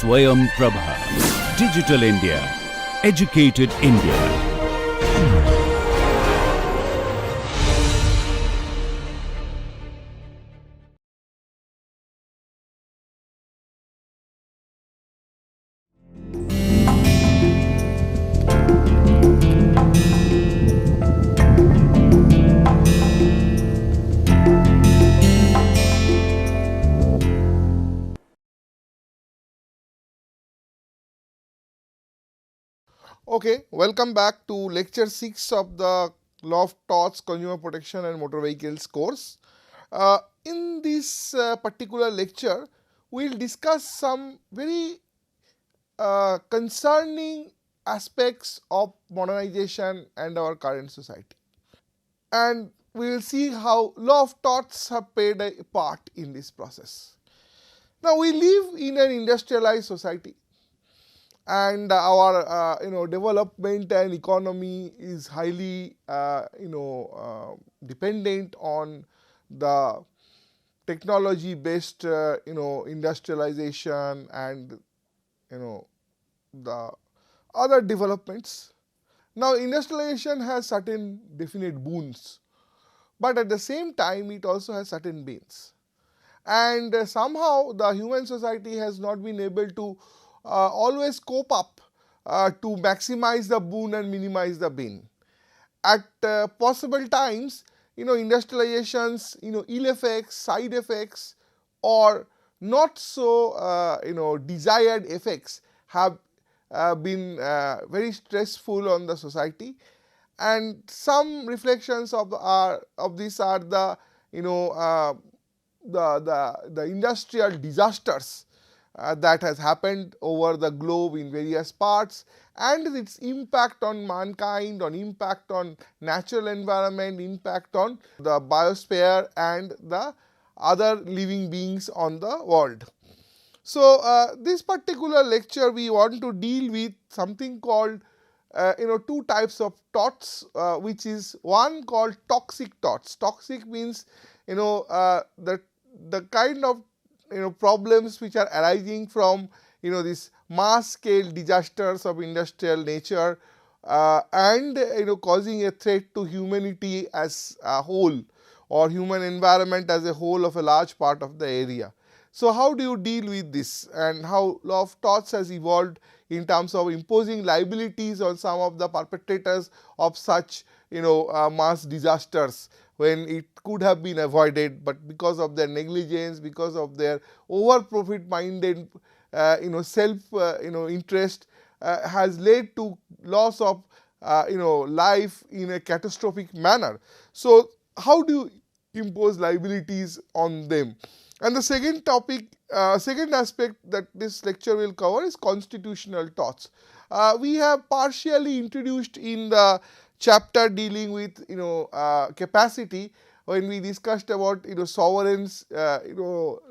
SwayamPrabha. Digital India. Educated India. Okay, welcome back to lecture 6 of the Law of Torts, Consumer Protection and Motor Vehicles course. In this particular lecture, we will discuss some very concerning aspects of modernization and our current society. And we will see how law of torts have played a part in this process. Now, we live in an industrialized society, and our development and economy is highly dependent on the technology based industrialization and the other developments. Now, industrialization has certain definite boons, but at the same time it also has certain banes, and somehow the human society has not been able to always cope up to maximize the boon and minimize the bane. At possible times, industrialization's ill effects, side effects, or not so desired effects have been very stressful on the society. And some reflections of this are the the industrial disasters that has happened over the globe in various parts, and its impact on mankind, on impact on natural environment, impact on the biosphere and the other living beings on the world. So, this particular lecture we want to deal with something called two types of torts, which is one called toxic torts. Toxic means the kind of problems which are arising from this mass scale disasters of industrial nature and causing a threat to humanity as a whole, or human environment as a whole of a large part of the area. So, how do you deal with this, and how law of torts has evolved in terms of imposing liabilities on some of the perpetrators of such mass disasters, when it could have been avoided, but because of their negligence, because of their over profit minded self interest has led to loss of life in a catastrophic manner. So, how do you impose liabilities on them? And the second topic, second aspect that this lecture will cover is constitutional torts. We have partially introduced in the chapter dealing with capacity, when we discussed about sovereign's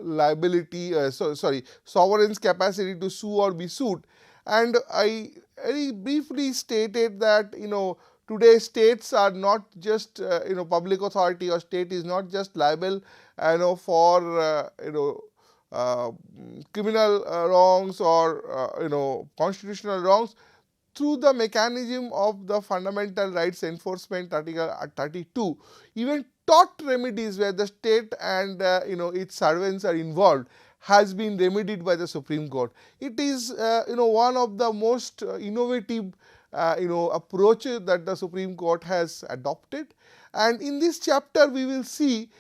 liability, sovereign's capacity to sue or be sued, and I very briefly stated that today states are not just public authority, or state is not just liable for criminal wrongs or constitutional wrongs, through the mechanism of the Fundamental Rights Enforcement Article 32. Even tort remedies where the state and its servants are involved has been remedied by the Supreme Court. It is one of the most innovative approaches that the Supreme Court has adopted, and in this chapter we will see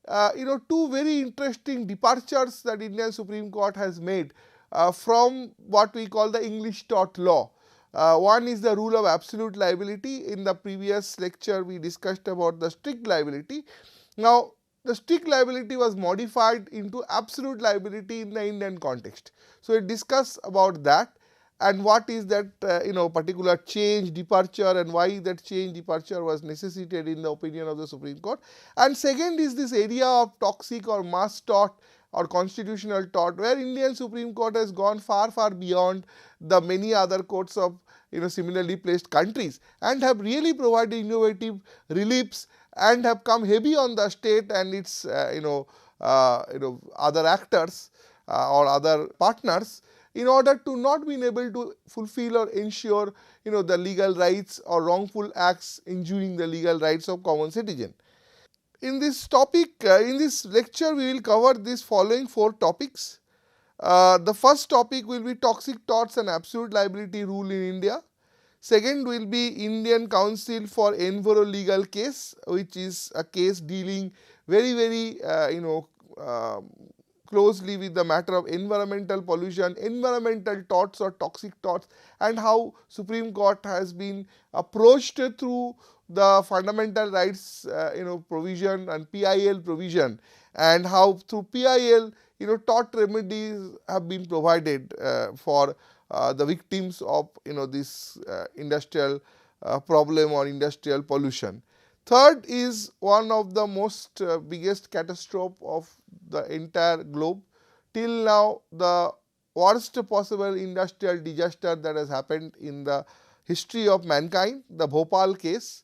two very interesting departures that Indian Supreme Court has made from what we call the English tort law. One is the rule of absolute liability. In the previous lecture we discussed about the strict liability. Now, the strict liability was modified into absolute liability in the Indian context. So, it discussed about that, and what is that particular change, departure, and why that change, departure was necessitated in the opinion of the Supreme Court. And second is this area of toxic or mass tort or constitutional tort, where Indian Supreme Court has gone far beyond the many other courts of similarly placed countries, and have really provided innovative reliefs, and have come heavy on the state and its other actors or other partners in order to not being able to fulfill or ensure the legal rights or wrongful acts injuring the legal rights of common citizen. In this topic, in this lecture, we will cover these following 4 topics. The first topic will be toxic torts and absolute liability rule in India. Second will be Indian Council for Enviro Legal Case, which is a case dealing very closely with the matter of environmental pollution, environmental torts or toxic torts, and how Supreme Court has been approached through the fundamental rights provision and PIL provision, and how through PIL tort remedies have been provided for the victims of this industrial problem or industrial pollution. Third is one of the most biggest catastrophe of the entire globe. Till now, the worst possible industrial disaster that has happened in the history of mankind, the Bhopal case,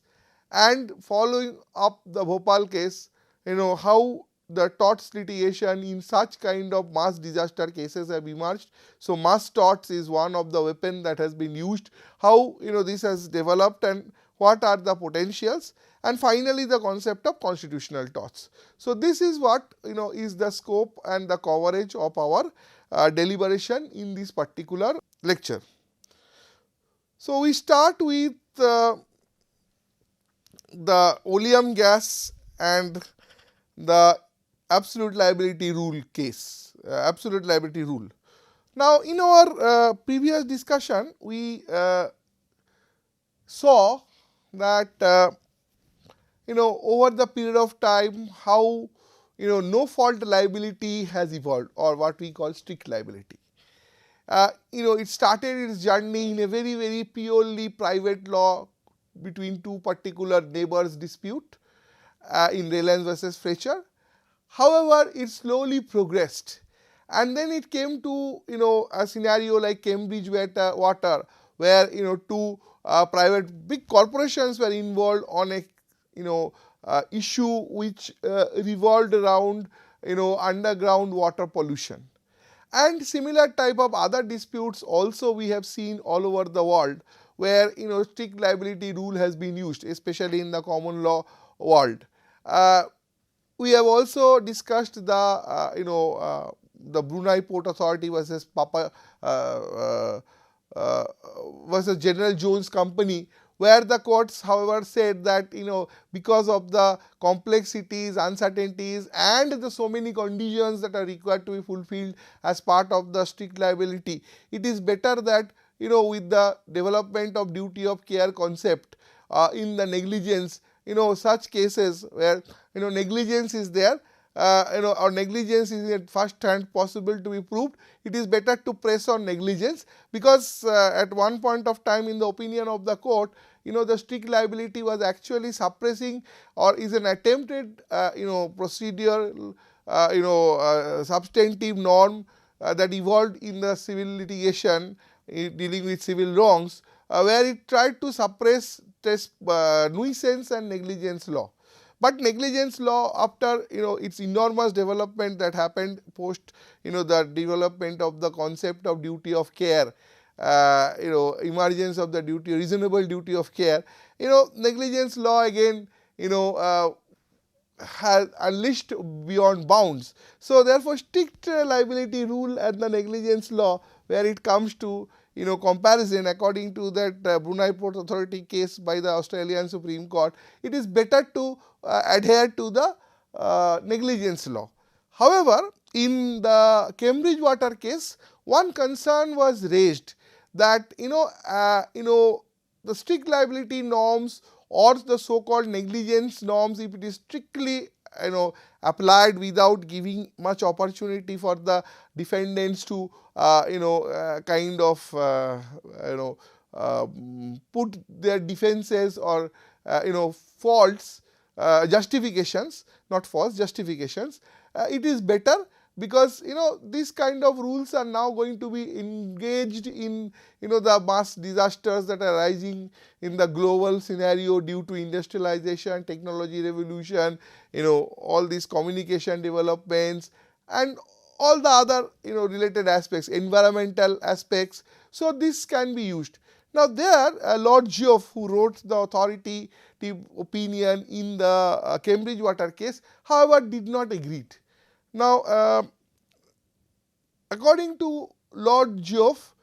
and following up the Bhopal case, how the torts litigation in such kind of mass disaster cases have emerged. So, mass torts is one of the weapon that has been used, how this has developed and what are the potentials, and finally the concept of constitutional torts. So, this is what is the scope and the coverage of our deliberation in this particular lecture. So, we start with the oleum gas and the absolute liability rule case, absolute liability rule. Now, in our previous discussion, we saw that over the period of time how no fault liability has evolved, or what we call strict liability. It started its journey in a very purely private law between two particular neighbors dispute in Reliance versus Fletcher. However, it slowly progressed, and then it came to a scenario like Cambridge Water, where two private big corporations were involved on a issue which revolved around underground water pollution. And similar type of other disputes also we have seen all over the world, where strict liability rule has been used, especially in the common law world. We have also discussed the Brunei Port Authority versus versus General Jones Company, where the courts however said that because of the complexities, uncertainties and the so many conditions that are required to be fulfilled as part of the strict liability, it is better that with the development of duty of care concept in the negligence, such cases where negligence is there, or negligence is at first hand possible to be proved, it is better to press on negligence, because at one point of time in the opinion of the court, the strict liability was actually suppressing or is an attempted procedure, substantive norm that evolved in the civil litigation dealing with civil wrongs, where it tried to suppress nuisance and negligence law. But negligence law, after its enormous development that happened post the development of the concept of duty of care, emergence of the reasonable duty of care, negligence law again has unleashed beyond bounds. So, therefore, strict liability rule and the negligence law, where it comes to comparison, according to that Brunei Port Authority case by the Australian Supreme Court, it is better to adhere to the negligence law. However, in the Cambridge Water case, one concern was raised that the strict liability norms or the so called negligence norms, if it is strictly applied without giving much opportunity for the defendants to kind of put their defenses or faults, justifications, not false justifications, it is better, because these kind of rules are now going to be engaged in the mass disasters that are rising in the global scenario due to industrialization, technology revolution, all these communication developments, and all the other related aspects, environmental aspects. So this can be used. Now there Lord Geoff, who wrote the authoritative opinion in the Cambridge water case, however did not agree. Now according to Lord Geoff,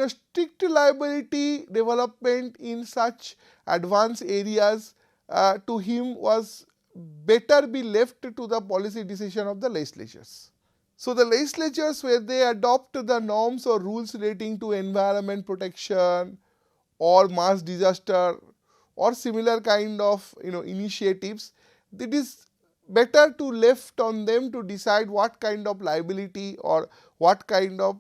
strict liability development in such advanced areas to him was better be left to the policy decision of the legislatures. So the legislatures, where they adopt the norms or rules relating to environment protection or mass disaster or similar kind of initiatives, it is better to left on them to decide what kind of liability or what kind of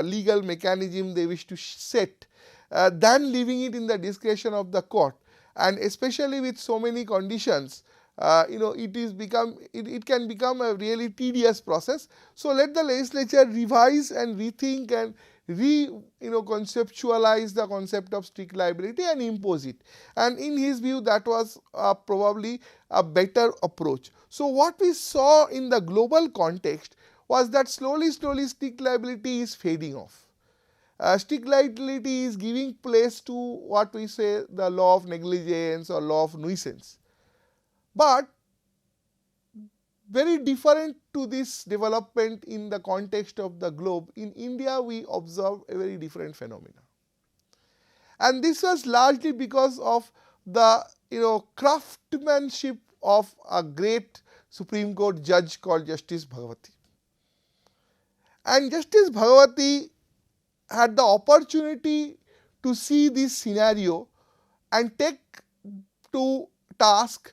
legal mechanism they wish to set than leaving it in the discretion of the court. And especially with so many conditions, it can become a really tedious process. So let the legislature revise and rethink and conceptualize the concept of strict liability and impose it. And in his view, that was probably a better approach. So what we saw in the global context was that slowly strict liability is fading off. Strict liability is giving place to what we say the law of negligence or law of nuisance. But very different to this development in the context of the globe, in India we observe a very different phenomena. And this was largely because of the craftsmanship of a great Supreme Court judge called Justice Bhagwati. And Justice Bhagwati had the opportunity to see this scenario and take to task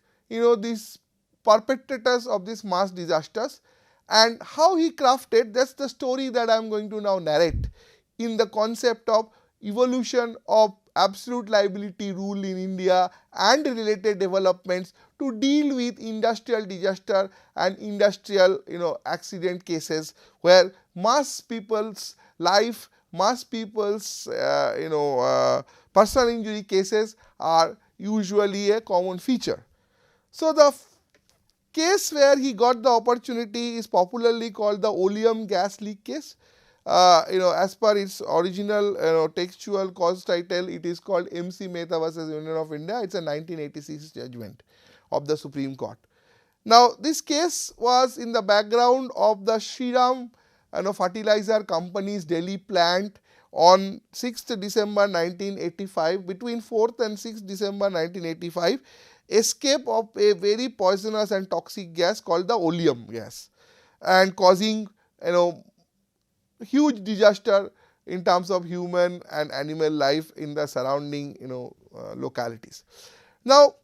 these perpetrators of these mass disasters, and how he crafted, that's the story that I am going to now narrate in the concept of evolution of absolute liability rule in India and related developments to deal with industrial disaster and industrial accident cases where mass people's life, mass people's personal injury cases are usually a common feature. So the case where he got the opportunity is popularly called the oleum gas leak case. As per its original textual cause title, it is called MC Mehta versus Union of India. It's a 1986 judgment of the Supreme Court. Now this case was in the background of the Shriram fertilizer company's Delhi plant on 6th December 1985. Between 4th and 6th December 1985, escape of a very poisonous and toxic gas called the oleum gas, and causing huge disaster in terms of human and animal life in the surrounding localities. Now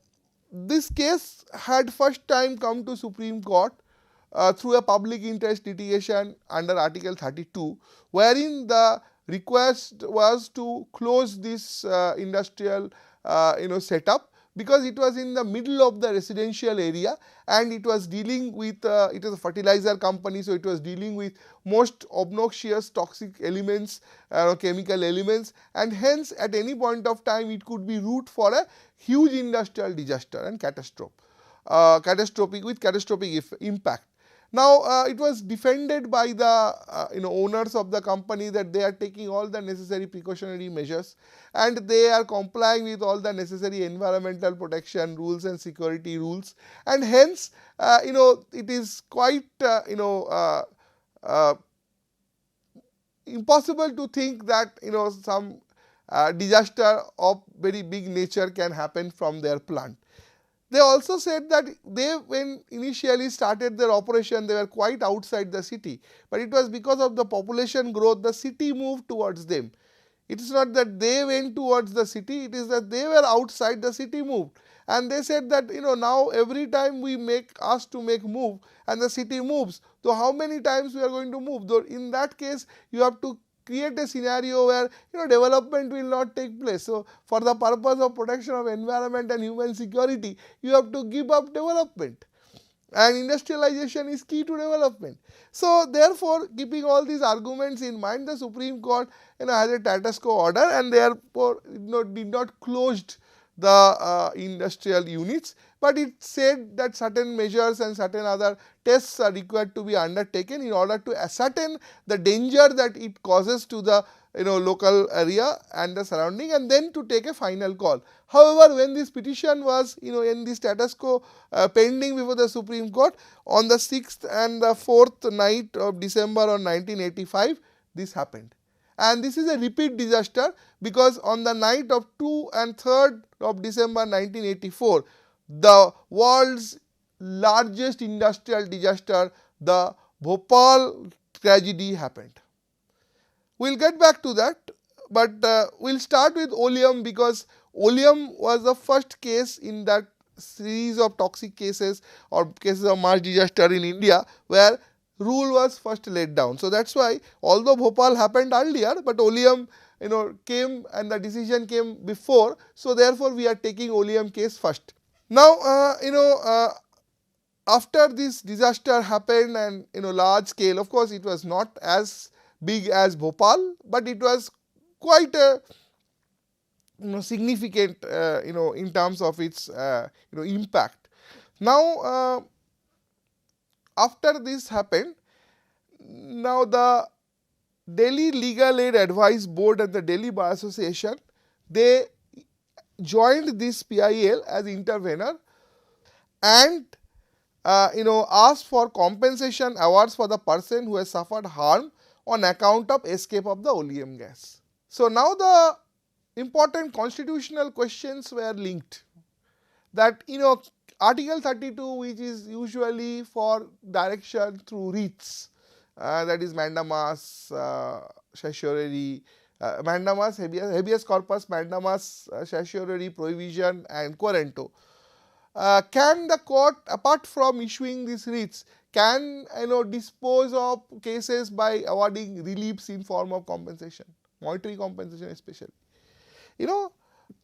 this case had first time come to Supreme Court through a public interest litigation under Article 32, wherein the request was to close this industrial setup, because it was in the middle of the residential area and it was dealing with it is a fertilizer company, so it was dealing with most obnoxious toxic elements, chemical elements, and hence at any point of time it could be route for a huge industrial disaster and catastrophic impact. Now it was defended by the owners of the company that they are taking all the necessary precautionary measures and they are complying with all the necessary environmental protection rules and security rules, and hence it is quite impossible to think that some disaster of very big nature can happen from their plant. They also said that they, when initially started their operation, they were quite outside the city, but it was because of the population growth, the city moved towards them. It is not that they went towards the city, it is that they were outside, the city moved. And they said that now every time we make move and the city moves, so how many times we are going to move? Though in that case you have to create a scenario where development will not take place. So for the purpose of protection of environment and human security, you have to give up development, and industrialization is key to development. So therefore, keeping all these arguments in mind, the Supreme Court has a status quo order and therefore did not closed the industrial units, but it said that certain measures and certain other tests are required to be undertaken in order to ascertain the danger that it causes to the local area and the surrounding, and then to take a final call. However, when this petition was in the status quo pending before the Supreme Court on the 6th and the 4th night of December of 1985, this happened. And this is a repeat disaster, because on the night of 2 and 3rd of December 1984, the world's largest industrial disaster, the Bhopal tragedy, happened. We will get back to that, but we will start with oleum, because oleum was the first case in that series of toxic cases or cases of mass disaster in India where rule was first laid down. So that is why, although Bhopal happened earlier, but oleum came and the decision came before. So therefore, we are taking oleum case first. Now after this disaster happened, and large scale, of course it was not as big as Bhopal, but it was quite a significant in terms of its impact. Now after this happened, now the Delhi Legal Aid Advice Board and the Delhi Bar Association, they joined this PIL as intervener and asked for compensation awards for the person who has suffered harm on account of escape of the oleum gas. So now the important constitutional questions were linked, that Article 32, which is usually for direction through writs, that is mandamus, certiorari, mandamus, habeas corpus, mandamus, certiorari, provision and querento. Can the court, apart from issuing these writs, can dispose of cases by awarding reliefs in form of compensation, monetary compensation especially?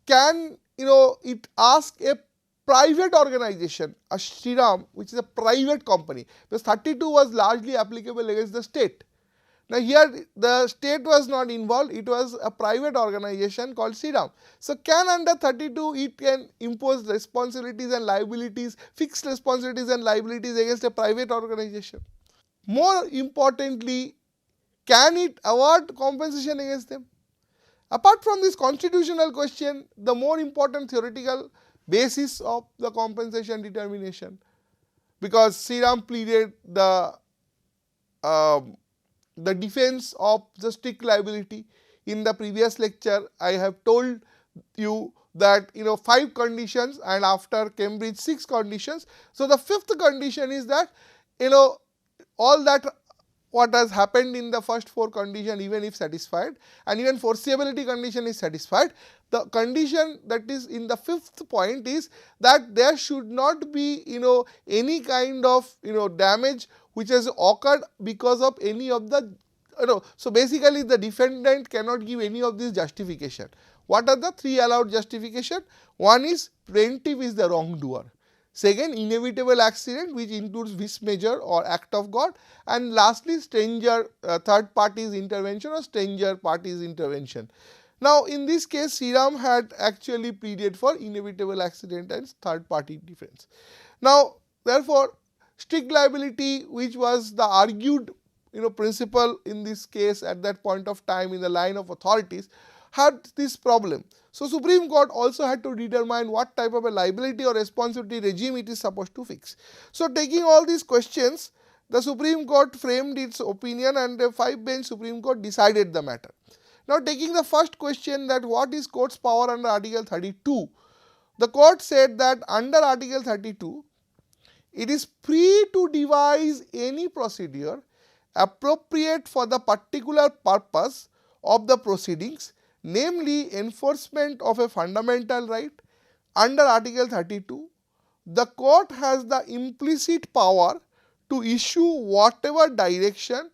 Can it ask a private organization, a Shriram, which is a private company, because 32 was largely applicable against the state. Now here the state was not involved, it was a private organization called Shriram. So can under 32 it can impose responsibilities and liabilities, fixed responsibilities and liabilities against a private organization? More importantly, can it award compensation against them? Apart from this constitutional question, the more important theoretical basis of the compensation determination, because Shriram pleaded the defense of the strict liability. In the previous lecture, I have told you that 5 conditions, and after Cambridge 6 conditions. So the 5th condition is that all that what has happened in the first 4 conditions, even if satisfied, and even foreseeability condition is satisfied, the condition that is in the 5th point is that there should not be any kind of damage which has occurred because of any of the so basically the defendant cannot give any of this justification. What are the 3 allowed justification? One is plaintiff is the wrongdoer. Second, inevitable accident, which includes vis major or act of God, and lastly stranger third party's intervention or stranger party's intervention. Now in this case, Shriram had actually pleaded for inevitable accident and third party defense. Now therefore, strict liability, which was the argued principle in this case at that point of time in the line of authorities, had this problem. So Supreme Court also had to determine what type of a liability or responsibility regime it is supposed to fix. So taking all these questions, the Supreme Court framed its opinion and a 5-bench Supreme Court decided the matter. Now taking the first question, that what is court's power under Article 32, the court said that under Article 32, it is free to devise any procedure appropriate for the particular purpose of the proceedings, namely enforcement of a fundamental right. Under Article 32, the court has the implicit power to issue whatever direction,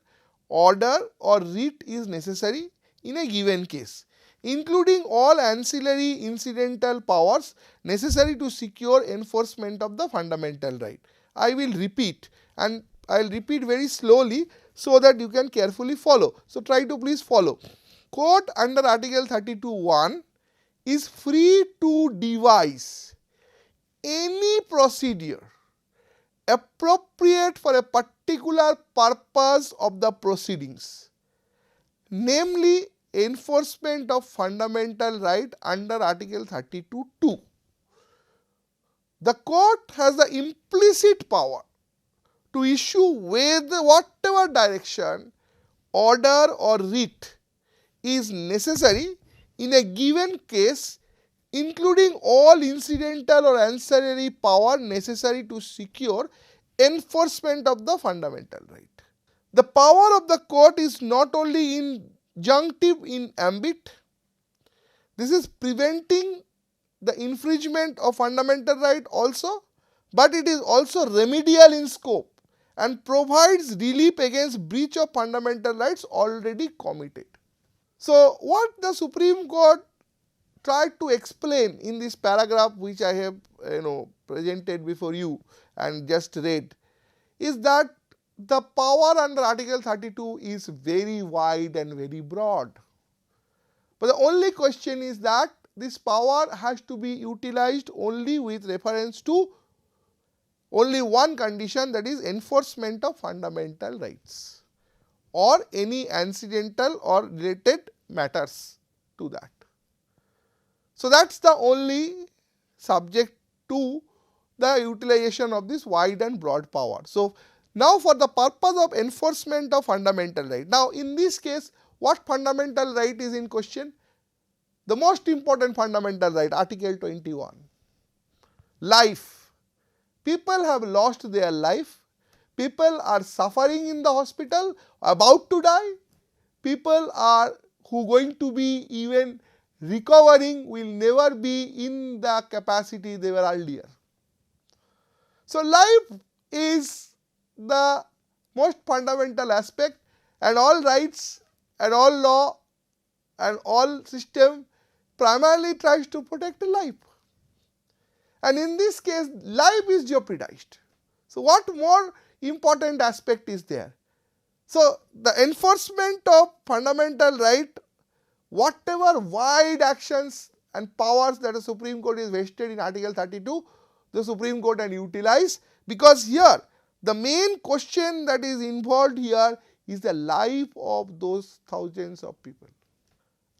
order or writ is necessary in a given case, including all ancillary incidental powers necessary to secure enforcement of the fundamental right. I will repeat, and I will repeat very slowly so that you can carefully follow. So try to please follow. Court under Article 32(1) is free to devise any procedure appropriate for a particular purpose of the proceedings, namely enforcement of fundamental right under Article 32(2). The court has the implicit power to issue with whatever direction, order or writ is necessary in a given case, including all incidental or ancillary power necessary to secure enforcement of the fundamental right. The power of the court is not only injunctive in ambit, this is preventing the infringement of fundamental right also, but it is also remedial in scope and provides relief against breach of fundamental rights already committed. So, what the Supreme Court tried to explain in this paragraph which I have presented before you and just read is that the power under Article 32 is very wide and very broad. But the only question is that this power has to be utilized only with reference to only one condition, that is enforcement of fundamental rights or any incidental or related matters to that. So, that is the only subject to the utilization of this wide and broad power. So, now for the purpose of enforcement of fundamental right. Now, in this case, what fundamental right is in question? The most important fundamental right, Article 21, life. People have lost their life, people are suffering in the hospital, about to die, people are who going to be even recovering will never be in the capacity they were earlier. So, life is the most fundamental aspect, and all rights and all law and all system primarily tries to protect life, and in this case life is jeopardized. So, what more important aspect is there? So, the enforcement of fundamental right, whatever wide actions and powers that the Supreme Court is vested in Article 32, the Supreme Court can utilize, because here the main question that is involved here is the life of those thousands of people.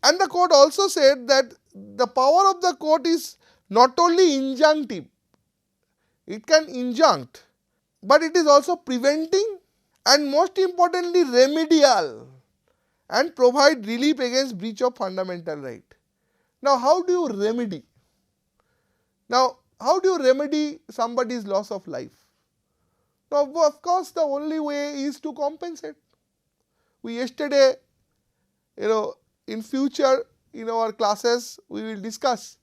And the court also said that the power of the court is not only injunctive, it can injunct, but it is also preventing and most importantly remedial and provide relief against breach of fundamental right. Now, how do you remedy? Now, how do you remedy somebody's loss of life? Now, of course, the only way is to compensate. We yesterday, in future in our classes we will discuss,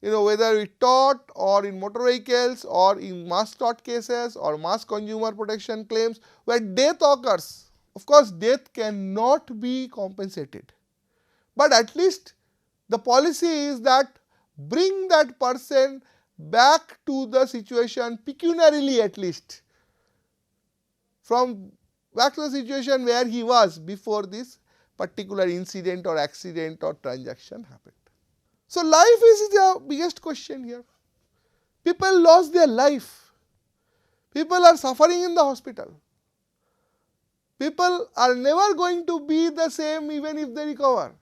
whether we tort or in motor vehicles or in mass tort cases or mass consumer protection claims where death occurs. Of course, death cannot be compensated, but at least the policy is that bring that person back to the situation pecuniarily, at least from back to the situation where he was before this particular incident or accident or transaction happened. So, life is the biggest question here. People lost their life, people are suffering in the hospital, people are never going to be the same even if they recover.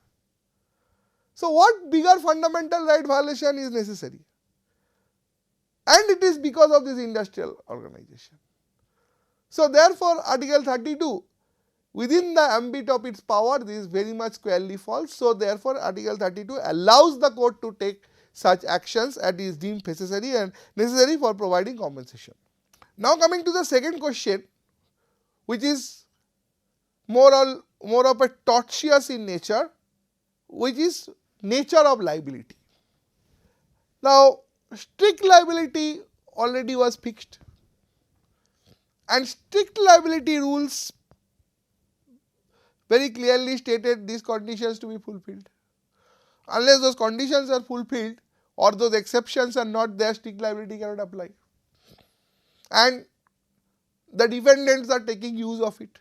So, what bigger fundamental right violation is necessary? And it is because of this industrial organization. So, therefore, Article 32 within the ambit of its power, this is very much squarely false. So, therefore, Article 32 allows the court to take such actions as is deemed necessary and necessary for providing compensation. Now, coming to the second question, which is more of a tortious in nature, which is nature of liability. Now, strict liability already was fixed, and strict liability rules very clearly stated these conditions to be fulfilled. Unless those conditions are fulfilled or those exceptions are not there, strict liability cannot apply, and the defendants are taking use of it.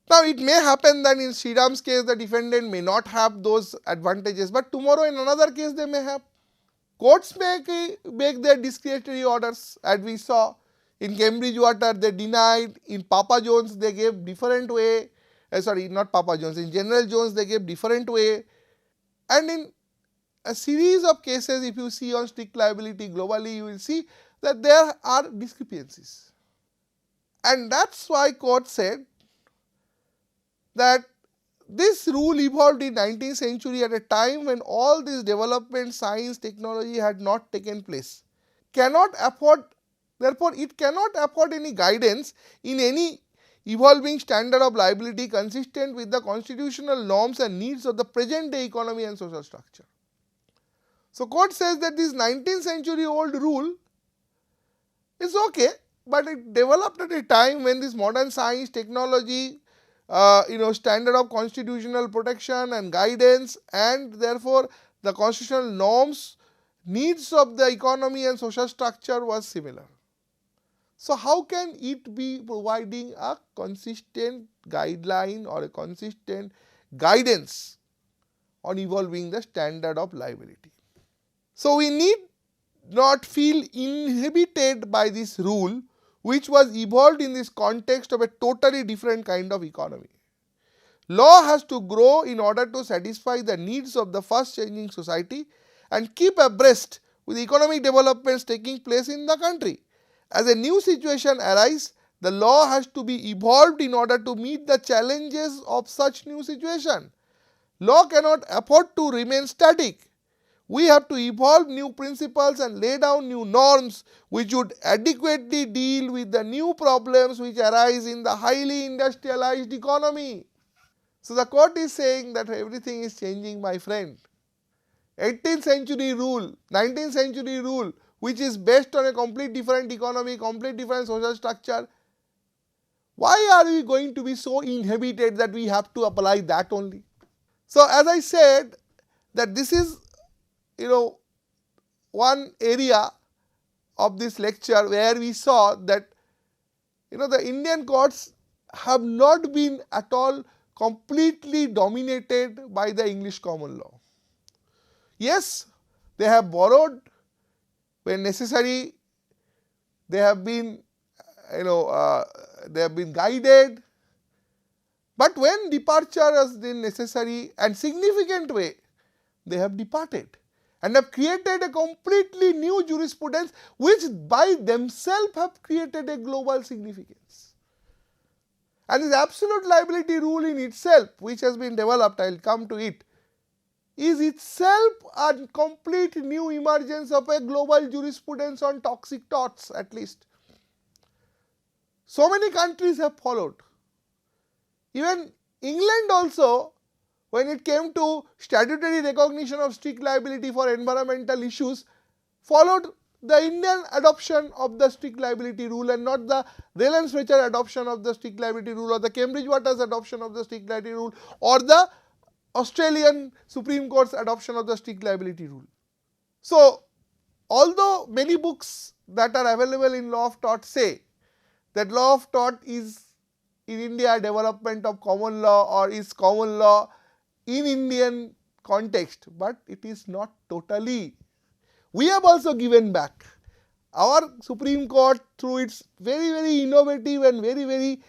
Now, it may happen that in Sriram's case, the defendant may not have those advantages, but tomorrow in another case they may have. Courts make their discretionary orders, as we saw. In Cambridge Water, they denied. In Papa Jones, they gave different way. Sorry, not Papa Jones. In General Jones, they gave different way. And in a series of cases, if you see on strict liability globally, you will see that there are discrepancies. And that's why court said that this rule evolved in 19th century at a time when all this development, science, technology had not taken place. Therefore, it cannot afford any guidance in any evolving standard of liability consistent with the constitutional norms and needs of the present day economy and social structure. So, court says that this 19th century old rule is okay, but it developed at a time when this modern science, technology, standard of constitutional protection and guidance, and therefore the constitutional norms, needs of the economy and social structure was similar. So, how can it be providing a consistent guideline or a consistent guidance on evolving the standard of liability? So, we need not feel inhibited by this rule, which was evolved in this context of a totally different kind of economy. Law has to grow in order to satisfy the needs of the fast changing society and keep abreast with economic developments taking place in the country. As a new situation arises, the law has to be evolved in order to meet the challenges of such new situation. Law cannot afford to remain static. We have to evolve new principles and lay down new norms which would adequately deal with the new problems which arise in the highly industrialized economy. So, the court is saying that everything is changing, my friend. 18th century rule, 19th century rule, which is based on a complete different economy, complete different social structure. Why are we going to be so inhibited that we have to apply that only? So, as I said, that this is one area of this lecture where we saw that the Indian courts have not been at all completely dominated by the English common law. Yes, they have borrowed when necessary, they have been guided, but when departure has been necessary and significant way, they have departed and have created a completely new jurisprudence which by themselves have created a global significance. And this absolute liability rule in itself, which has been developed, I will come to it, is itself a complete new emergence of a global jurisprudence on toxic torts, at least. So many countries have followed. Even England also, when it came to statutory recognition of strict liability for environmental issues, followed the Indian adoption of the strict liability rule and not the Raylan-Fletcher adoption of the strict liability rule or the Cambridge Waters adoption of the strict liability rule or the Australian Supreme Court's adoption of the strict liability rule. So, although many books that are available in law of tort say that law of tort is in India development of common law or is common law in Indian context, but it is not totally. We have also given back. Our Supreme Court, through its very, very innovative and very, very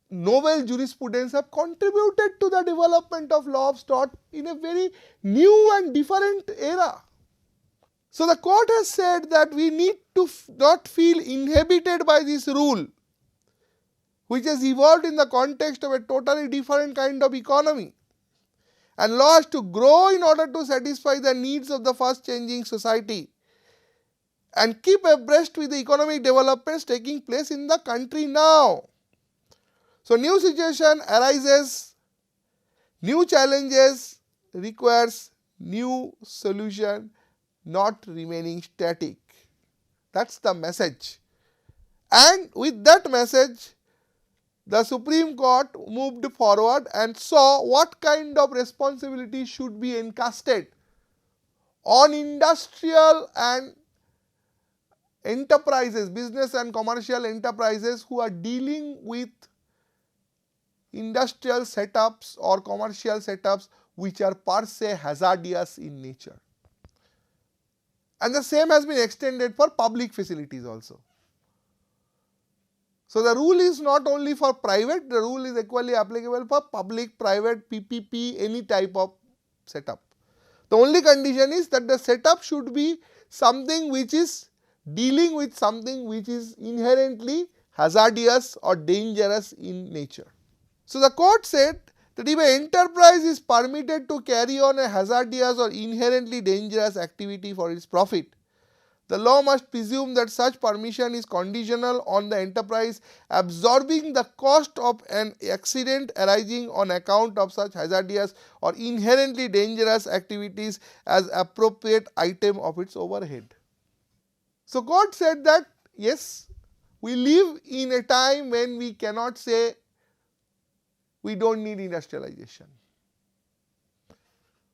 novel jurisprudence, have contributed to the development of law of tort in a very new and different era. So, the court has said that we need to not feel inhibited by this rule, which has evolved in the context of a totally different kind of economy. And law has to grow in order to satisfy the needs of the fast changing society and keep abreast with the economic developments taking place in the country now. So, new situation arises, new challenges requires new solution, not remaining static. That's the message. And with that message, the Supreme Court moved forward and saw what kind of responsibility should be encasted on industrial and enterprises, business and commercial enterprises who are dealing with industrial setups or commercial setups which are per se hazardous in nature. And the same has been extended for public facilities also. So, the rule is not only for private, the rule is equally applicable for public, private, PPP, any type of setup. The only condition is that the setup should be something which is dealing with something which is inherently hazardous or dangerous in nature. So, the court said that if an enterprise is permitted to carry on a hazardous or inherently dangerous activity for its profit, the law must presume that such permission is conditional on the enterprise absorbing the cost of an accident arising on account of such hazardous or inherently dangerous activities as appropriate item of its overhead. So, court said that yes, we live in a time when we cannot say we do not need industrialization.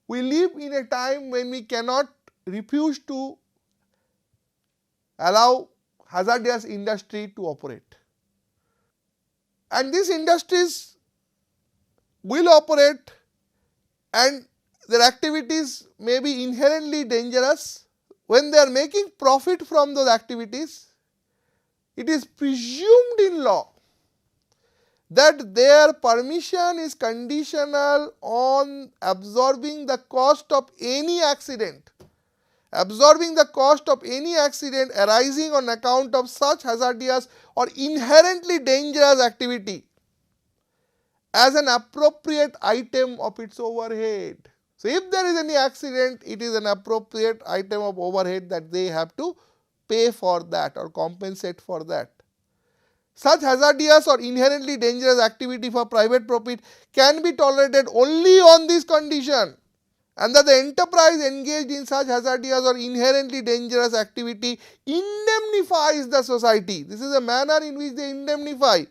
We live in a time when we cannot refuse to allow hazardous industry to operate. And these industries will operate and their activities may be inherently dangerous. When they are making profit from those activities, it is presumed in law that their permission is conditional on absorbing the cost of any accident. Absorbing the cost of any accident arising on account of such hazardous or inherently dangerous activity as an appropriate item of its overhead. So, if there is any accident, it is an appropriate item of overhead that they have to pay for that or compensate for that. Such hazardous or inherently dangerous activity for private profit can be tolerated only on this condition, and that the enterprise engaged in such hazardous or inherently dangerous activity indemnifies the society. This is a manner in which they indemnify,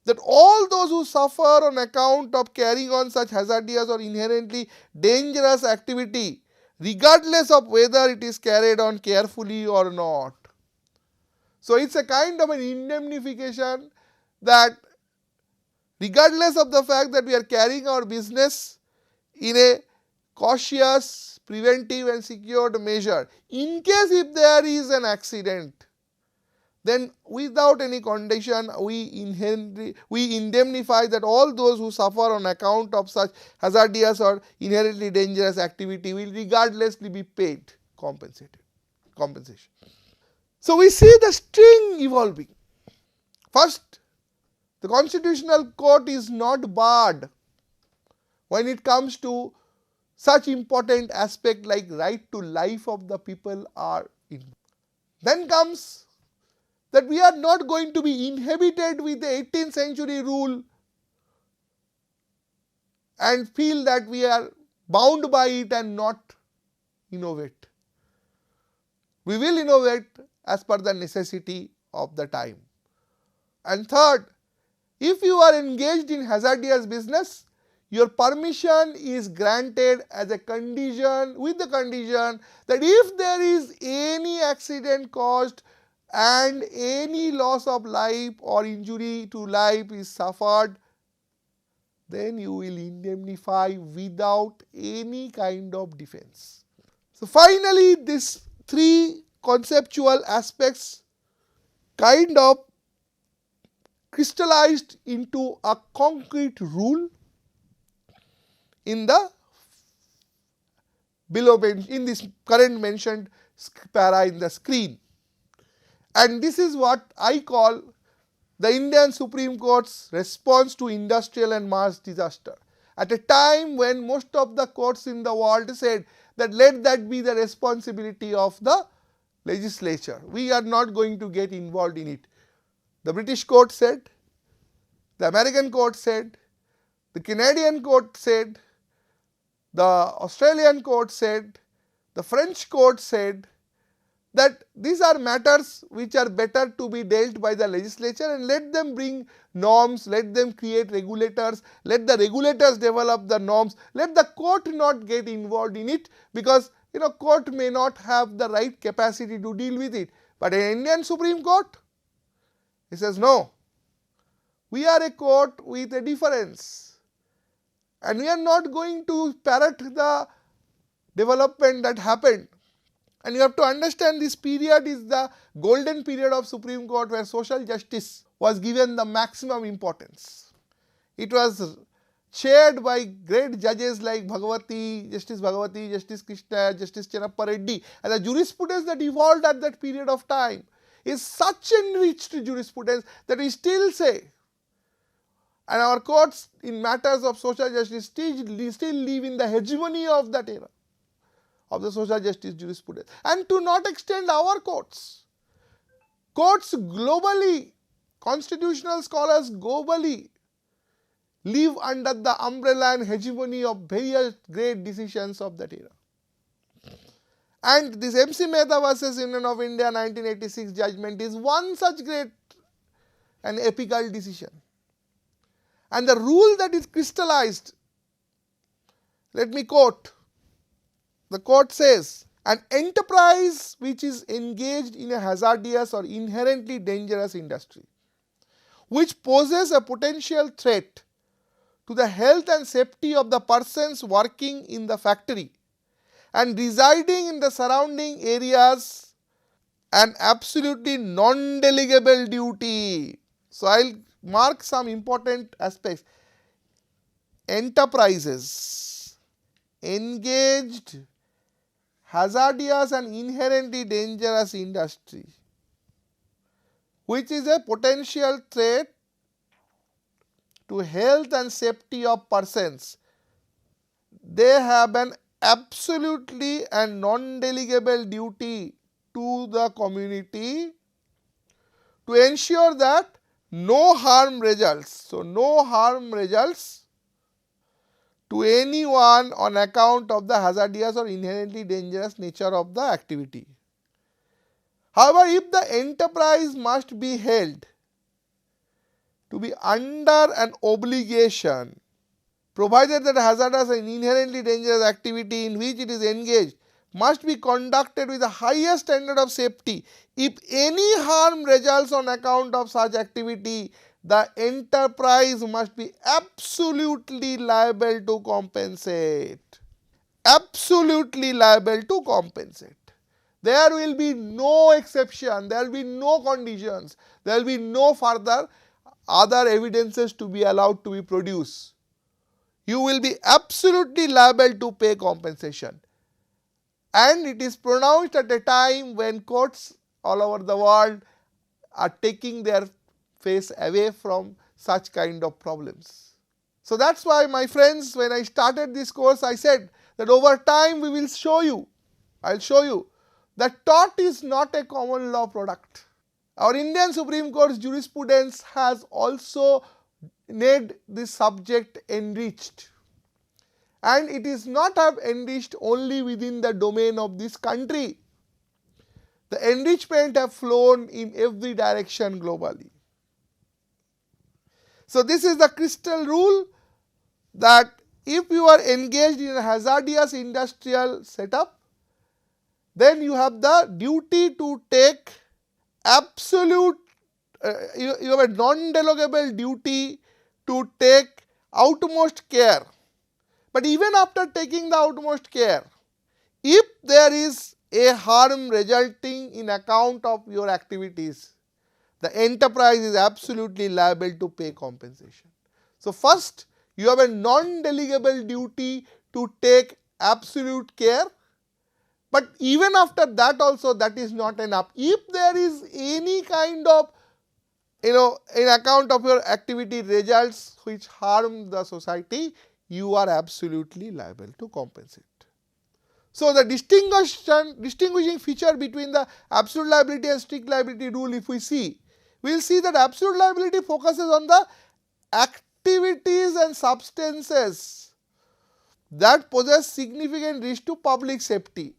that all those who suffer on account of carrying on such hazardous or inherently dangerous activity, regardless of whether it is carried on carefully or not. So, it is a kind of an indemnification that regardless of the fact that we are carrying our business in a cautious, preventive and secured measure, in case if there is an accident, then without any condition we indemnify that all those who suffer on account of such hazardous or inherently dangerous activity will regardlessly be paid compensation. So, we see the string evolving. First, the Constitutional Court is not barred when it comes to such important aspect like right to life of the people are involved. Then comes that we are not going to be inhibited with the 18th century rule and feel that we are bound by it and not innovate. We will innovate as per the necessity of the time. And third, if you are engaged in hazardous business, your permission is granted as a condition, with the condition that if there is any accident caused and any loss of life or injury to life is suffered, then you will indemnify without any kind of defense. So, finally, these three conceptual aspects kind of crystallized into a concrete rule in the below in this current mentioned para in the screen, and this is what I call the Indian Supreme Court's response to industrial and mass disaster, at a time when most of the courts in the world said that let that be the responsibility of the legislature, we are not going to get involved in it. The British court said, the American court said, the Canadian court said, the Australian court said, the French court said that these are matters which are better to be dealt by the legislature, and let them bring norms, let them create regulators, let the regulators develop the norms, let the court not get involved in it, because court may not have the right capacity to deal with it. But an Indian Supreme Court, he says no, We are a court with a difference, and we are not going to parrot the development that happened. And you have to understand, this period is the golden period of Supreme Court where social justice was given the maximum importance. It was chaired by great judges like Bhagavati, Justice Krishna, Justice Chennappa Reddy, and the jurisprudence that evolved at that period of time is such enriched jurisprudence that we still say, and our courts in matters of social justice still live in the hegemony of that era of the social justice jurisprudence. And to not extend our courts, courts globally, constitutional scholars globally live under the umbrella and hegemony of various great decisions of that era. And this MC Mehta versus Union of India 1986 judgment is one such great and epical decision. And the rule that is crystallized, let me quote. The court says, an enterprise which is engaged in a hazardous or inherently dangerous industry, which poses a potential threat to the health and safety of the persons working in the factory and residing in the surrounding areas, an absolutely non-delegable duty. So, I will mark some important aspects. Enterprises engaged hazardous and inherently dangerous industry, which is a potential threat to health and safety of persons, they have an absolutely and non-delegable duty to the community to ensure that no harm results. So, no harm results to anyone on account of the hazardous or inherently dangerous nature of the activity. However, if the enterprise must be held to be under an obligation, provided that hazardous and inherently dangerous activity in which it is engaged must be conducted with the highest standard of safety, if any harm results on account of such activity, the enterprise must be absolutely liable to compensate. Absolutely liable to compensate. There will be no exception, there will be no conditions, there will be no further other evidences to be allowed to be produced. You will be absolutely liable to pay compensation. And it is pronounced at a time when courts all over the world are taking their face away from such kind of problems. So, that is why, my friends, when I started this course, I said that over time we will show you, I will show you that tort is not a common law product. Our Indian Supreme Court's jurisprudence has also made this subject enriched, and it is not have enriched only within the domain of this country. The enrichment have flown in every direction globally. So, this is the crystal rule that if you are engaged in a hazardous industrial setup, then you have the duty to take absolute, you have a non-delegable duty to take utmost care. But even after taking the utmost care, if there is a harm resulting in account of your activities, the enterprise is absolutely liable to pay compensation. So, first you have a non-delegable duty to take absolute care, but even after that also that is not enough. If there is any kind of in account of your activity results which harm the society, you are absolutely liable to compensate. So, the distinguishing feature between the absolute liability and strict liability rule, if we see, we will see that absolute liability focuses on the activities and substances that possess significant risk to public safety.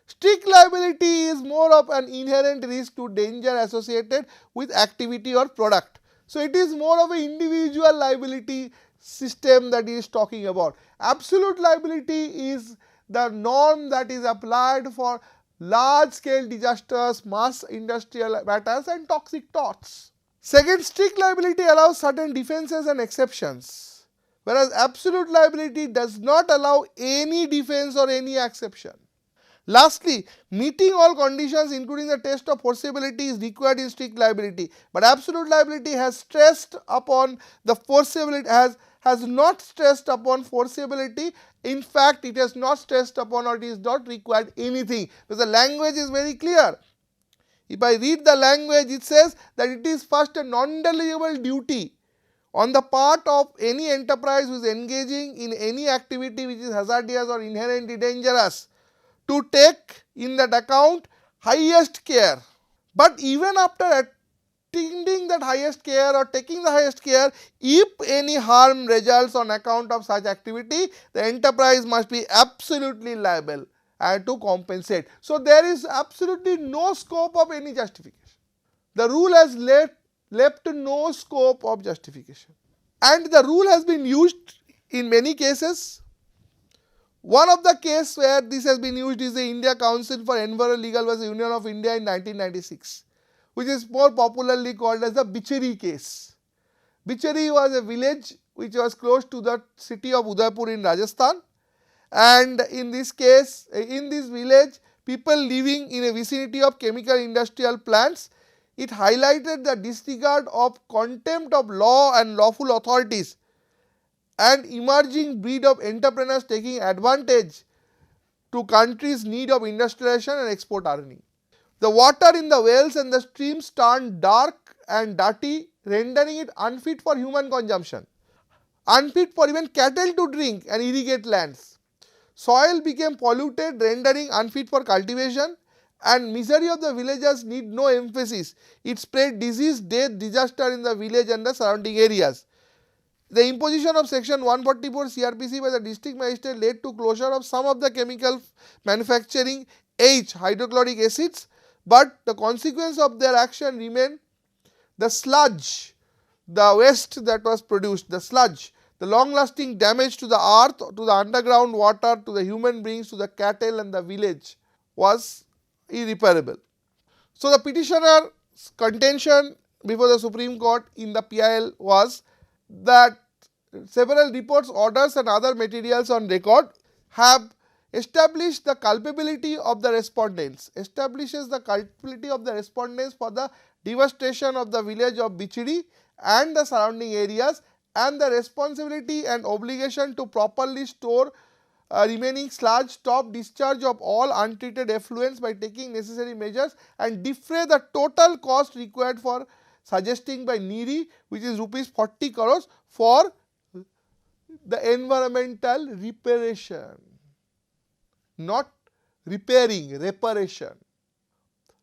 Strict liability is more of an inherent risk to danger associated with activity or product. So, it is more of an individual liability system that is talking about. Absolute liability is the norm that is applied for large scale disasters, mass industrial matters and toxic torts. Second, strict liability allows certain defenses and exceptions, whereas absolute liability does not allow any defense or any exception. Lastly, meeting all conditions including the test of forcibility is required in strict liability, but absolute liability has stressed upon the forcibility, has not stressed upon forcibility. In fact, it has not stressed upon, or it is not required anything, because the language is very clear. If I read the language, it says that it is first a non-deliverable duty on the part of any enterprise who is engaging in any activity which is hazardous or inherently dangerous to take in that account highest care. But even after attending that highest care or taking the highest care, if any harm results on account of such activity, the enterprise must be absolutely liable and to compensate. So, there is absolutely no scope of any justification. The rule has left no scope of justification, and the rule has been used in many cases. One of the cases where this has been used is the India Council for Environmental Legal versus Union of India in 1996, which is more popularly called as the Bichari case. Bichari was a village which was close to the city of Udaipur in Rajasthan, and in this case, in this village, people living in a vicinity of chemical industrial plants, it highlighted the disregard of contempt of law and lawful authorities and emerging breed of entrepreneurs taking advantage to country's need of industrialization and export earning. The water in the wells and the streams turned dark and dirty, rendering it unfit for human consumption, unfit for even cattle to drink and irrigate lands. Soil became polluted, rendering unfit for cultivation, and misery of the villagers need no emphasis. It spread disease, death, disaster in the village and the surrounding areas. The imposition of section 144 CRPC by the district magistrate led to closure of some of the chemical manufacturing hydrochloric acids, but the consequence of their action remained the sludge, the waste that was produced, the sludge, the long lasting damage to the earth, to the underground water, to the human beings, to the cattle and the village was irreparable. So, the petitioner's contention before the Supreme Court in the PIL was that several reports, orders and other materials on record have established the culpability of the respondents, for the devastation of the village of Bichari and the surrounding areas, and the responsibility and obligation to properly store remaining sludge, stop discharge of all untreated effluents by taking necessary measures, and defray the total cost required for suggesting by NEERI, which is rupees 40 crores for the environmental reparation, not repairing, reparation.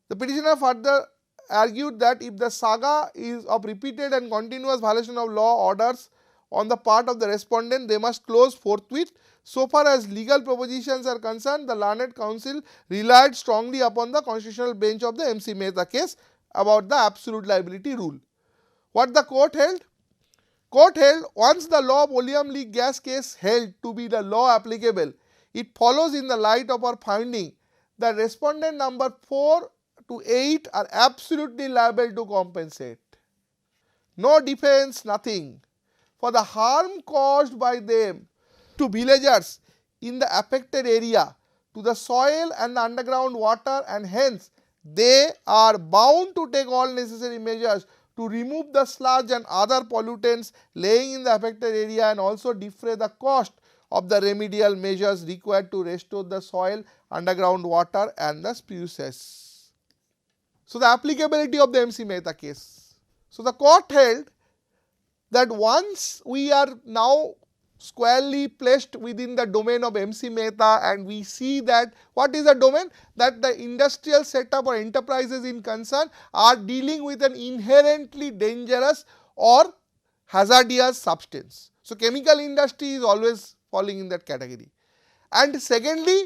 The petitioner further argued that if the saga is of repeated and continuous violation of law orders on the part of the respondent, they must close forthwith. So far as legal propositions are concerned, the learned counsel relied strongly upon the constitutional bench of the MC Mehta case about the absolute liability rule. What the court held? Court held, once the law of oleum leak gas case held to be the law applicable, it follows in the light of our finding that respondent number 4 to 8 are absolutely liable to compensate. No defense, nothing. For the harm caused by them to villagers in the affected area, to the soil and the underground water, and hence they are bound to take all necessary measures to remove the sludge and other pollutants laying in the affected area, and also defray the cost of the remedial measures required to restore the soil, underground water and the species. So, the applicability of the MC Mehta case. So, the court held that once we are now squarely placed within the domain of MC Mehta, and we see that what is the domain? That the industrial setup or enterprises in concern are dealing with an inherently dangerous or hazardous substance. So, chemical industry is always falling in that category. And secondly,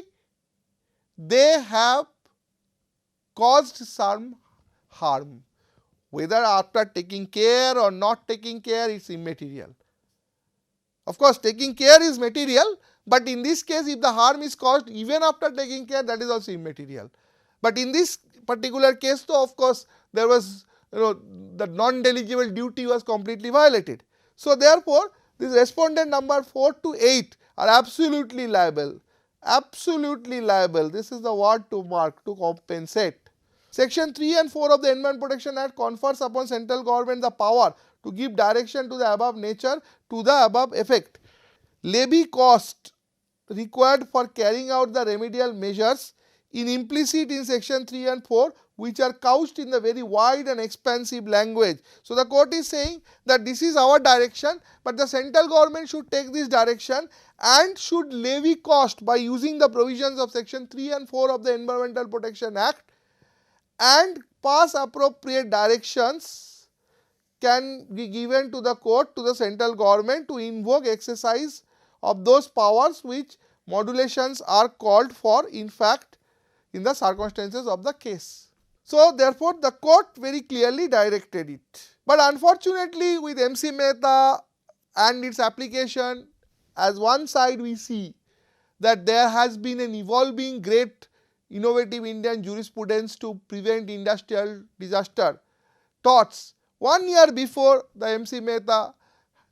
they have caused some harm, whether after taking care or not taking care, it is immaterial. Of course, taking care is material, but in this case if the harm is caused even after taking care, that is also immaterial. But in this particular case though, of course, there was the non-deligible duty was completely violated. So therefore, this respondent number 4 to 8 are absolutely liable. Absolutely liable. This is the word to mark, to compensate. Section 3 and 4 of the Environment Protection Act confers upon central government the power to give direction to the above nature to the above effect. Levy cost required for carrying out the remedial measures in implicit in section 3 and 4, which are couched in the very wide and expansive language. So the court is saying that this is our direction, but the central government should take this direction and should levy cost by using the provisions of section 3 and 4 of the Environmental Protection Act and pass appropriate directions can be given to the court, to the central government, to invoke exercise of those powers which modulations are called for, in fact, in the circumstances of the case. So therefore, the court very clearly directed it. But unfortunately, with MC Mehta and its application, as one side we see that there has been an evolving great innovative Indian jurisprudence to prevent industrial disaster. Torts. 1 year before the MC Mehta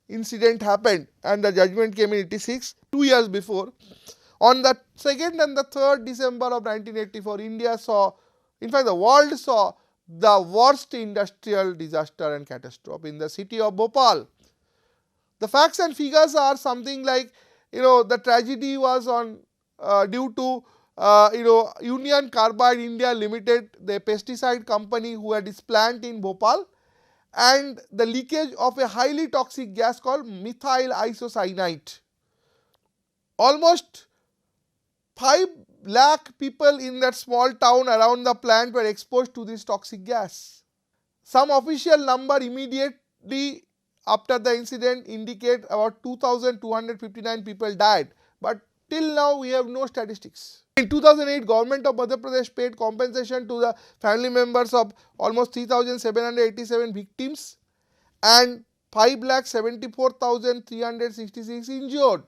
incident happened and the judgment came in 86, 2 years before, on the 2nd and the 3rd December of 1984, India saw, in fact the world saw the worst industrial disaster and catastrophe in the city of Bhopal. The facts and figures are something like, the tragedy was on due to Union Carbide India Limited, the pesticide company who had its plant in Bhopal, and the leakage of a highly toxic gas called methyl isocyanate. Almost 5 lakh people in that small town around the plant were exposed to this toxic gas. Some official number immediately after the incident indicate about 2,259 people died, but till now we have no statistics. In 2008, Government of Madhya Pradesh paid compensation to the family members of almost 3,787 victims and 5,74,366 injured.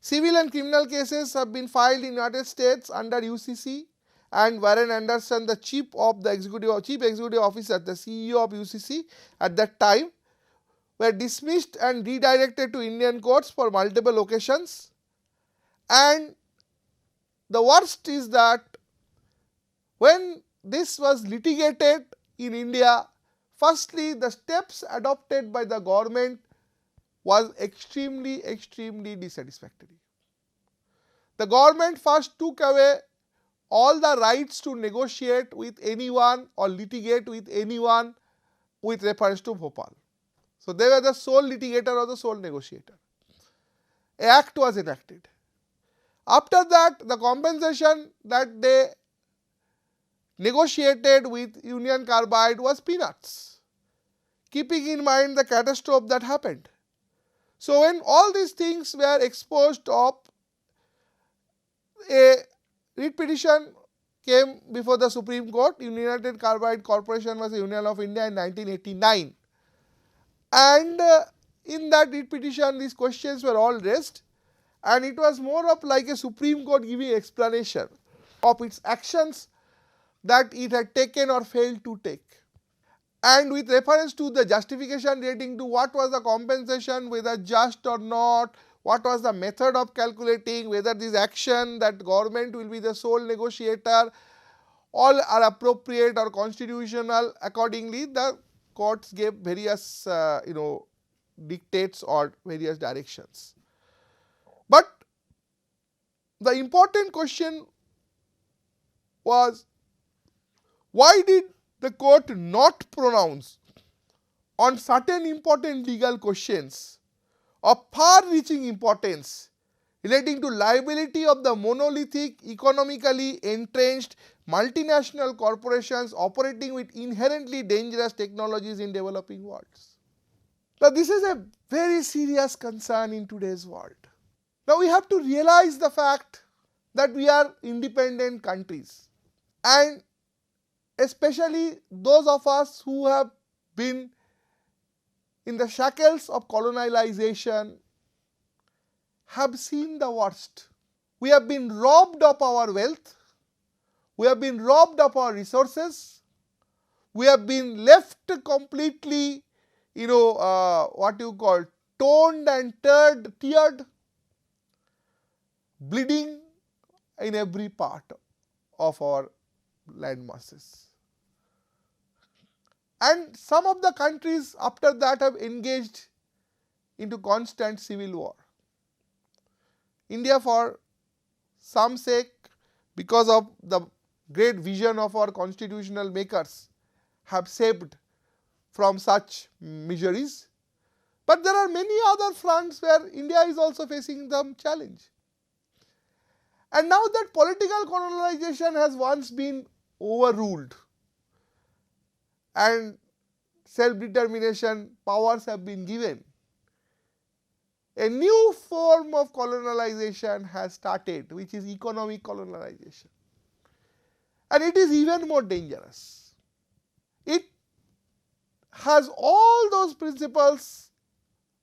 Civil and criminal cases have been filed in United States under UCC, and Warren Anderson, the chief executive officer, the CEO of UCC at that time, were dismissed and redirected to Indian courts for multiple occasions. And the worst is that when this was litigated in India, firstly the steps adopted by the government was extremely dissatisfactory. The government first took away all the rights to negotiate with anyone or litigate with anyone with reference to Bhopal. So they were the sole litigator or the sole negotiator. An act was enacted. After that, the compensation that they negotiated with Union Carbide was peanuts, keeping in mind the catastrophe that happened. So when all these things were exposed of, a writ petition came before the Supreme Court. United Carbide Corporation was a Union of India in 1989, and in that writ petition these questions were all raised, and it was more of like a Supreme Court giving explanation of its actions that it had taken or failed to take. And with reference to the justification relating to what was the compensation, whether just or not, what was the method of calculating, whether this action that government will be the sole negotiator, all are appropriate or constitutional. Accordingly, the courts gave various dictates or various directions. But the important question was, why did the court not pronounce on certain important legal questions of far-reaching importance relating to liability of the monolithic, economically entrenched multinational corporations operating with inherently dangerous technologies in developing worlds? Now, this is a very serious concern in today's world. Now, we have to realize the fact that we are independent countries, and especially those of us who have been in the shackles of colonialization have seen the worst. We have been robbed of our wealth, we have been robbed of our resources, we have been left completely, what you call toned and tiered, bleeding in every part of our land masses. And some of the countries after that have engaged into constant civil war. India, for some sake, because of the great vision of our constitutional makers, have saved from such miseries. But there are many other fronts where India is also facing some challenge. And now that political colonization has once been overruled and self-determination powers have been given, a new form of colonization has started, which is economic colonization. And it is even more dangerous. It has all those principles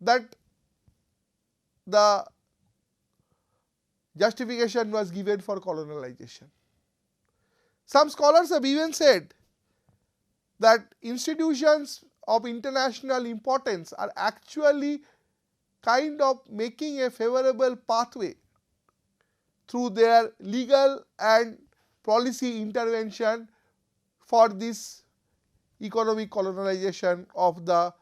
that the justification was given for colonization. Some scholars have even said that institutions of international importance are actually kind of making a favorable pathway through their legal and policy intervention for this economic colonization of the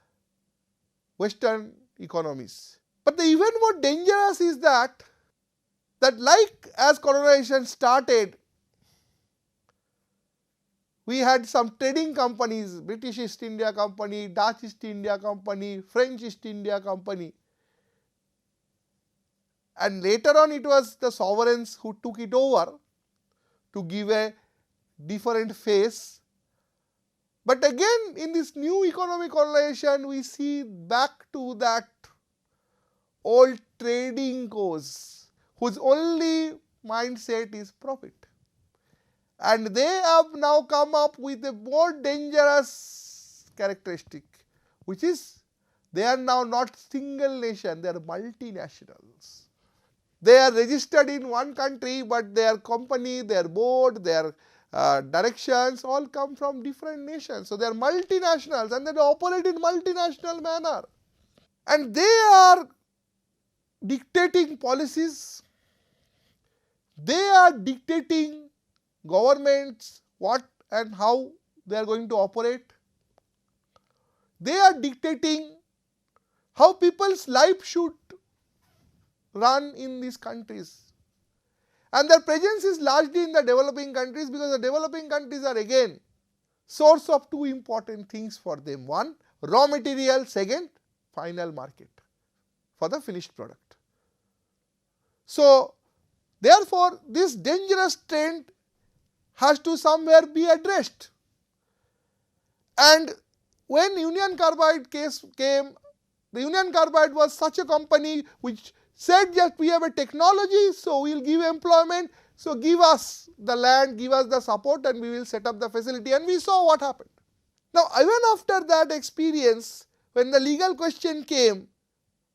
Western economies. But the even more dangerous is that like as colonization started, we had some trading companies, British East India Company, Dutch East India Company, French East India Company. And later on it was the sovereigns who took it over to give a different face. But again, in this new economic colonization, we see back to that old trading course whose only mindset is profit. And they have now come up with a more dangerous characteristic, which is they are now not single nation, they are multinationals. They are registered in one country, but their company, their board, their directions all come from different nations. So they are multinationals and they operate in multinational manner. And they are dictating policies, they are dictating governments what and how they are going to operate. They are dictating how people's life should run in these countries. And their presence is largely in the developing countries because the developing countries are again source of two important things for them. One, raw material. Second, final market for the finished product. So, therefore, this dangerous trend has to somewhere be addressed. And when Union Carbide case came, the Union Carbide was such a company which said that we have a technology, so we will give employment, so give us the land, give us the support and we will set up the facility, and we saw what happened. Now, even after that experience, when the legal question came,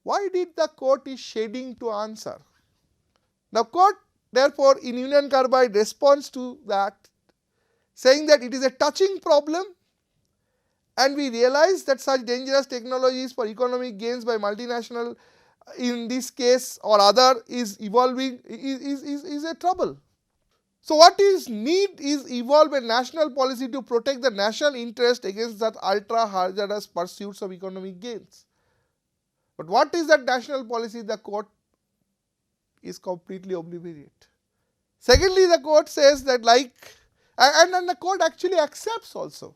why did the court is shading to answer? The court therefore in Union Carbide responds to that, saying that it is a touching problem and we realize that such dangerous technologies for economic gains by multinational in this case or other is evolving is a trouble. So, what is need is evolve a national policy to protect the national interest against that ultra hazardous pursuits of economic gains. But what is that national policy? The court is completely obliviate. Secondly, the court says that and the court actually accepts also.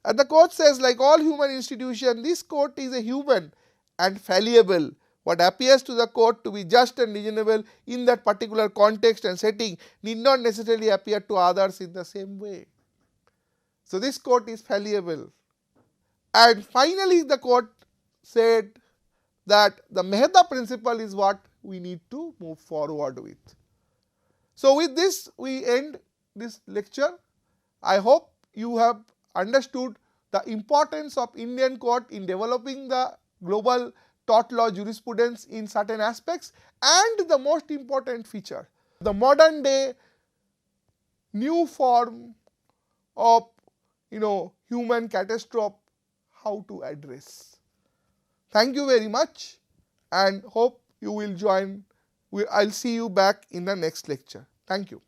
And the court says like all human institutions, this court is a human and fallible. What appears to the court to be just and reasonable in that particular context and setting need not necessarily appear to others in the same way. So, this court is fallible. And finally, the court said that the Mehta principle is what we need to move forward with. So, with this we end this lecture. I hope you have understood the importance of Indian court in developing the global tort law jurisprudence in certain aspects, and the most important feature, the modern day new form of human catastrophe, how to address. Thank you very much and hope you will join. I'll see you back in the next lecture. Thank you.